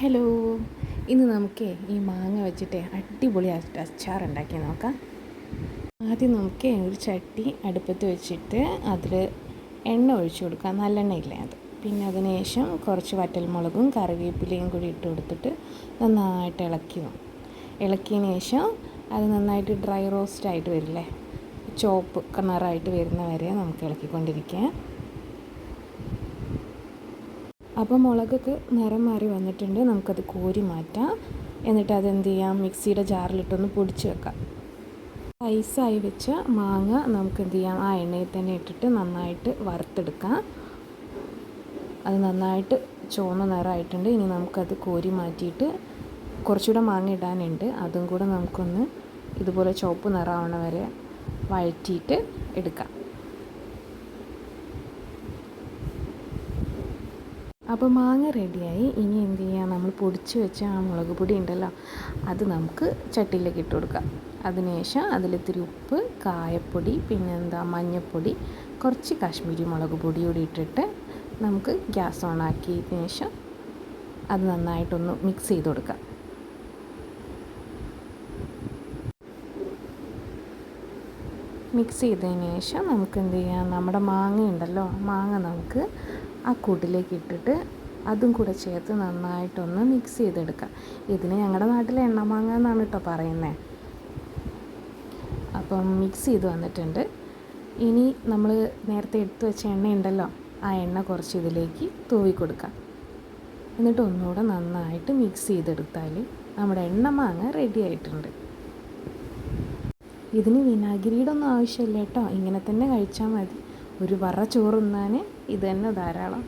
Hello, ഇന്ന് നമുക്ക് ഈ മാങ്ങ വെച്ചിട്ട് അടിപൊളി അച്ചാർ ഉണ്ടാക്കി നോക്കാം. ആദ്യം നമുക്ക് ഒരു ചട്ടി അടുപ്പത്ത് വെച്ചിട്ട് അതിൽ എണ്ണ ഒഴിച്ചു കൊടുക്കാം. നല്ലെണ്ണയില്ലേ അത്. പിന്നെ അതിന് ശേഷം കുറച്ച് വറ്റൽമുളകും കറിവേപ്പിലയും കൂടി ഇട്ട് കൊടുത്തിട്ട് നന്നായിട്ട് ഇളക്കിയതിന് ശേഷം അത് നന്നായിട്ട് ഡ്രൈ റോസ്റ്റ് ആയിട്ട് വരില്ലേ, ചോപ്പ് കളറായിട്ട് വരുന്ന വരെ നമുക്ക് ഇളക്കിക്കൊണ്ടിരിക്കാം. അപ്പോൾ മുളകൊക്കെ നിറം മാറി വന്നിട്ടുണ്ട്. നമുക്കത് കോരി മാറ്റാം. എന്നിട്ട് അതെന്ത് ചെയ്യാം, മിക്സിയുടെ ജാറിലിട്ടൊന്ന് പൊടിച്ച് വെക്കാം. ഐസായി വെച്ച മാങ്ങ നമുക്ക് എന്ത് ചെയ്യാം, ആ എണ്ണയിൽ തന്നെ ഇട്ടിട്ട് നന്നായിട്ട് വറുത്തെടുക്കാം. അത് നന്നായിട്ട് ചുവന്ന നിറമായിട്ടുണ്ട്. ഇനി നമുക്കത് കോരി മാറ്റിയിട്ട് കുറച്ചുകൂടെ മാങ്ങ ഇടാനുണ്ട്. അതും കൂടെ നമുക്കൊന്ന് ഇതുപോലെ ചുവപ്പ് നിറമാവണ വരെ വഴറ്റിയിട്ട് എടുക്കാം. അപ്പോൾ മാങ്ങ റെഡിയായി. ഇനി എന്ത് ചെയ്യുക, നമ്മൾ പൊടിച്ച് വെച്ച ആ മുളക് പൊടി ഉണ്ടല്ലോ, അത് നമുക്ക് ചട്ടിയിലേക്ക് ഇട്ട് കൊടുക്കാം. അതിനുശേഷം അതിലിത്തിരി ഉപ്പ്, കായപ്പൊടി, മഞ്ഞൾപ്പൊടി, കുറച്ച് കാശ്മീരി മുളക് പൊടി കൂടി ഇട്ടിട്ട് നമുക്ക് ഗ്യാസ് ഓൺ ആക്കിയതിന് ശേഷം അത് നന്നായിട്ടൊന്ന് മിക്സ് ചെയ്ത് കൊടുക്കാം. മിക്സ് ചെയ്തതിന് ശേഷം നമുക്ക് എന്ത് ചെയ്യാം, നമ്മുടെ മാങ്ങ ഉണ്ടല്ലോ, മാങ്ങ നമുക്ക് ആ കൂട്ടിലേക്ക് ഇട്ടിട്ട് അതും കൂടെ ചേർത്ത് നന്നായിട്ടൊന്ന് മിക്സ് ചെയ്തെടുക്കാം. ഇതിന് ഞങ്ങളുടെ നാട്ടിൽ എണ്ണമാങ്ങ എന്നാണ് കേട്ടോ പറയുന്നത്. അപ്പം മിക്സ് ചെയ്ത് വന്നിട്ടുണ്ട്. ഇനി നമ്മൾ നേരത്തെ എടുത്തു വെച്ച എണ്ണ ഉണ്ടല്ലോ, ആ എണ്ണ കുറച്ച് ഇതിലേക്ക് തൂവി കൊടുക്കാം. എന്നിട്ട് ഒന്നുകൂടെ നന്നായിട്ട് മിക്സ് ചെയ്തെടുത്താൽ നമ്മുടെ എണ്ണമാങ്ങ റെഡി ആയിട്ടുണ്ട്. ഇതിന് വിനാഗിരിയുടെ ഒന്നും ആവശ്യമില്ല കേട്ടോ, ഇങ്ങനെ തന്നെ കഴിച്ചാൽ മതി. ഒരു ചോറ് തിന്നാൻ ഇത് തന്നെ ധാരാളം.